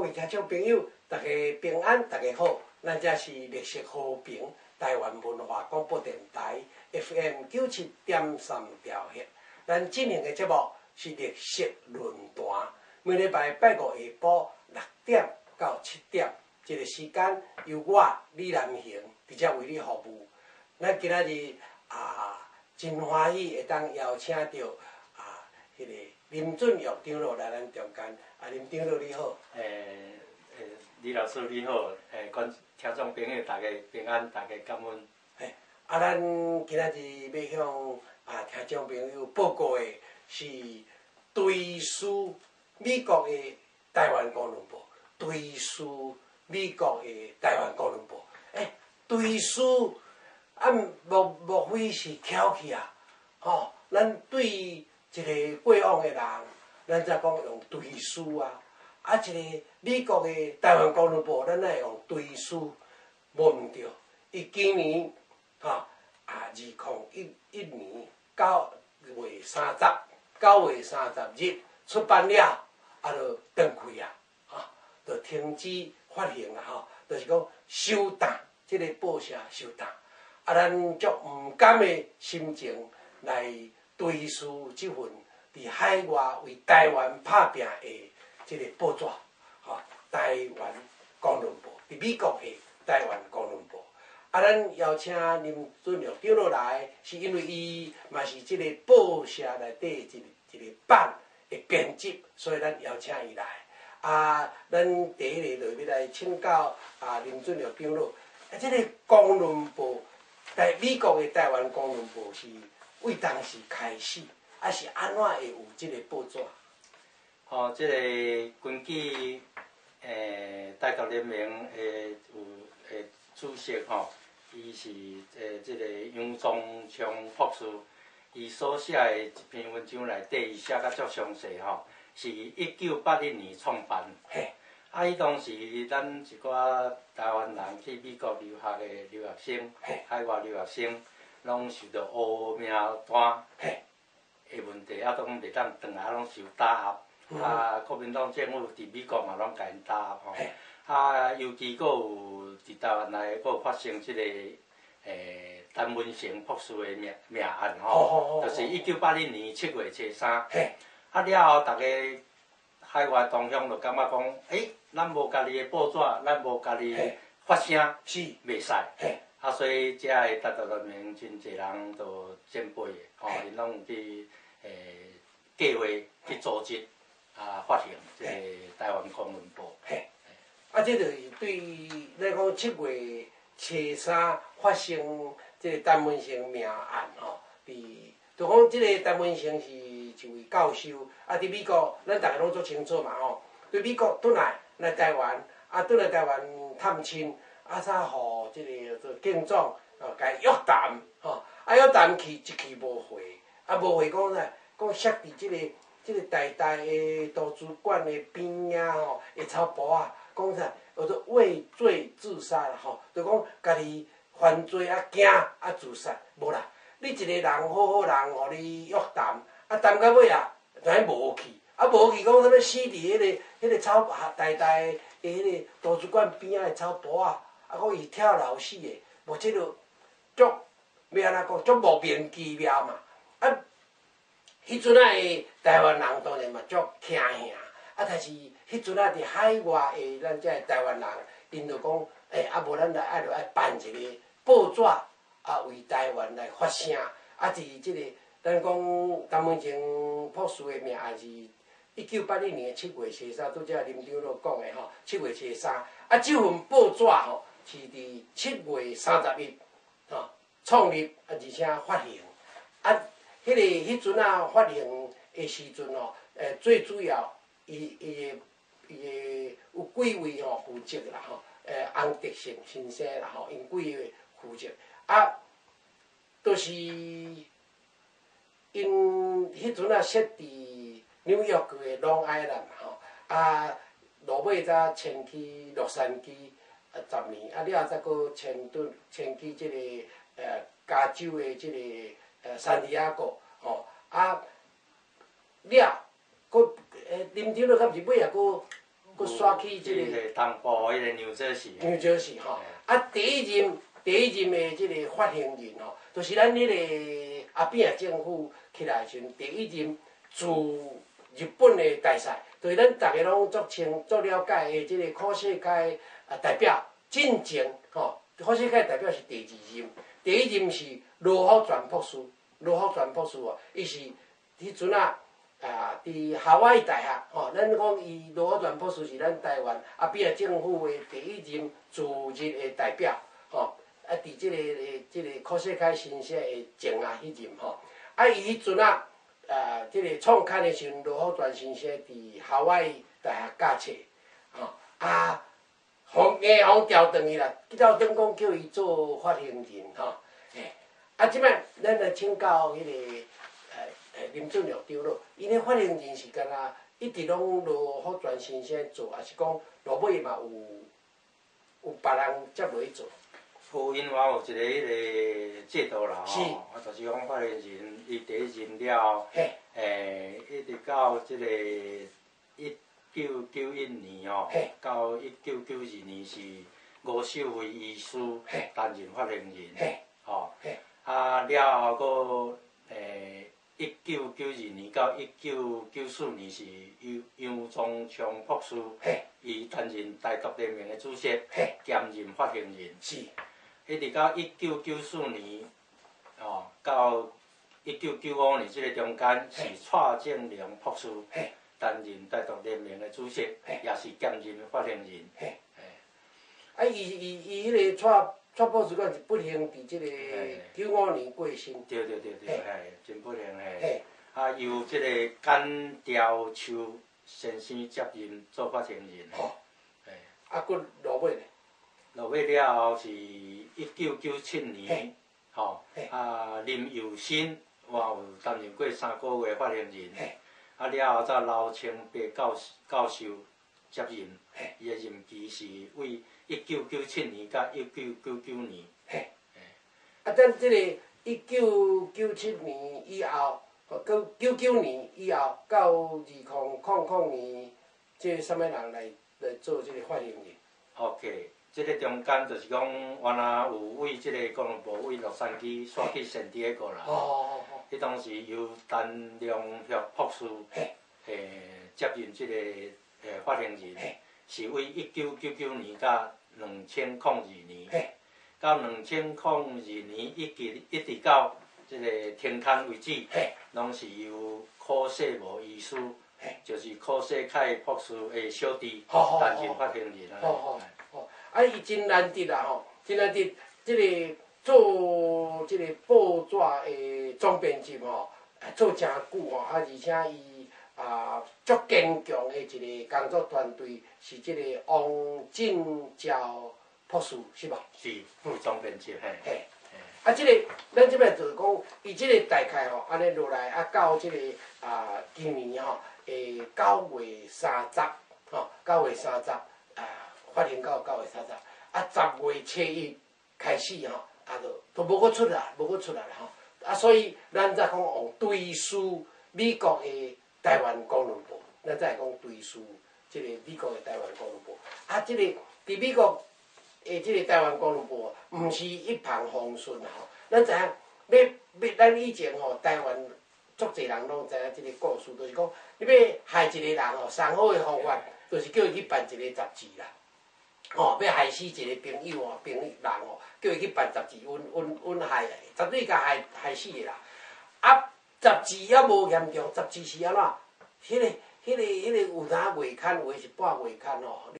各位听众朋友，大家平安，大家好，咱这是绿色和平台湾文化广播电台 FM 97.3调赫。咱进行的节目是绿色论坛，每礼拜拜五下晡6点到7点，这个时间由我李南雄直接为你服务。咱今仔日真欢喜会当邀请到迄个林准玉长老来咱中间。林长老你好。李老师你好，观听众朋友大家平安，大家感恩。咱今仔日要向听众朋友报告的是对书美国的台湾公论部，对书美国的台湾公论部。对书莫非是巧去啊？咱对一个过往的人，咱才讲用对书啊。一个美国的台湾公论部，咱会用对书，无毋对。伊今年2011年9月30日出版了，就断开啊，就停止发行啦，就是讲收档，这个报社收档。咱足毋甘的心情来对书这份伫海外为台湾拍拼的这个报纸，台湾公论部，伫美国的台湾公论部。咱邀请林准玉长老来，是因为伊嘛是这个报社内底一个版的编辑，所以咱邀请伊来。咱第一个就要来请教林准玉长老，这个公论部，在美国的台湾公论部是为当时开始，是安怎会有这个报纸？这个根据台独联盟有主席伊是这个杨宗昌博士，伊所写的一篇文章内底，伊写甲足详细是1981年创办。伊当时咱一寡台湾人去美国留学的留学生，海外留学生，拢受到黑名单的问题，都袂当转来，拢受打压。国民党政府伫美国嘛，拢甲因打压尤其佫有伫台湾内佫有发生即个陈文成博士的命案就是1981年7月初3。了后，大家海外同乡就感觉讲，咱无家己的报纸，咱无家己的发声，是袂使。所以遮个台独联盟真侪人都前辈因拢有去计划去组织发行即个台湾公论部。这就是对咱讲7月初3发生即个陈文成命案就讲即个陈文成是一位教授，伫美国，咱大家拢足清楚嘛对美国转来台湾，转来台湾探亲，才互即个做警长甲伊约谈约谈去一去无回，无回讲啥？讲设伫即个台大的图书馆的边的草坡讲啥？叫做畏罪自杀啦就讲家己犯罪惊自杀，无啦。你一个人好人，互你约谈，谈到尾就无去，无去讲啥物死伫迄个草台大的迄个图书馆边的草坡讲伊跳楼死的，无即落足要安怎讲，足莫名其妙嘛。迄阵的台湾人当然嘛足惊吓，但是迄阵伫海外的咱遮台湾人，因就讲，无咱爱办一个报纸，为台湾来发声。伫即个咱讲陈文成博士的命案是1981年7月初3，拄则林长老讲的7月初3。这份报纸是伫7月30日创立，而且发行。迄阵发行的时阵最主要伊个有几位负责啦洪德胜先生啦因几位负责就是因迄阵设伫纽约的 Long Island 落尾才迁去洛杉矶10年，了再搁迁去即个加州的即个山地亚哥了，搁林长老敢是尾搁佫刷去即个东部迄个牛泽市。牛泽市吼，啊第一任的即个发行人吼，就是咱迄个阿扁政府起来时阵，第一任驻日本的大使，就是咱逐个拢足清足了解的即个科学界代表进前吼，科学界代表是第二任，第一任是罗福全博士，罗福全博士哦，伊是迄阵伫夏威夷大学吼，咱讲伊罗福全博士是咱台湾阿扁政府的第一任驻日的代表吼，伫即个科学界新社的前迄任吼，伊迄阵即个创刊的时阵，罗福全先生伫夏威夷大学教册，互硬互调转去啦，调转讲叫伊做发行人吼，即摆咱来请教迄个林俊良长老，伊咧发行人是干若一直拢罗福全先生做，还是讲落尾嘛有别人接落去做？有因我有一个迄个制度啦吼，就是讲发行人伊第一任了，一直到即个1991年吼，到1992年是吴秀辉医师担任发行人，吼，了后1992年到1994年是杨宗昌博士，伊担任台独联盟的主席，兼任发行人。是。一直到1994年，到1995年即个中间是蔡正良博士担任台独联盟的主席，也是兼任发行人。伊迄个蔡博士讲是不幸伫即个95年过身。对，真不幸嘿。由即个简兆秋先生接任做发行人。佫落尾咧？落尾了后是1997年，林佑新我有担任过3个月发行人，了后才刘清白教授接任，伊的任期是为1997年到1999年。咱即个1997年以后，99年以后到2000年，即啥物人来做即个发行人 ？OK。即个中间就是讲，原来有为即个公路部为洛杉矶刷去圣地亚哥啦。迄当时由陈良旭博士接任即个发行人，是为1999年到2002年，到2002年一直到即个停刊为止，拢是由柯世无医师，就是柯世凯博士的小弟担任发行人啊。伊真难得啦吼，真难得，即个做即个报纸的总编辑吼，做诚久吼，而且伊足坚强的一个工作团队，是即个王振昭博士，是吧？是副总编辑嘿。即个咱即摆就是讲，伊即个大概吼，安尼落来到即个今年吼，9月30吼，9月30。发行到9月30，10月7日开始吼，都无搁出来，啦吼。所以咱才讲用追溯美国的台湾公路部，咱才讲追溯即个美国的台湾公路部。即个伫美国的即个台湾公路部，毋是一帆风顺吼。咱知影，咱以前吼，台湾足侪人拢知影即个故事，就是讲，你要害一个人吼，上好的方法，就是叫伊去办一个杂志啦。要害死一个朋友人叫伊去办杂志，阮害绝对甲害死的啦。杂志也无严重，杂志是安怎？迄个有当月刊，有诶是半月刊吼。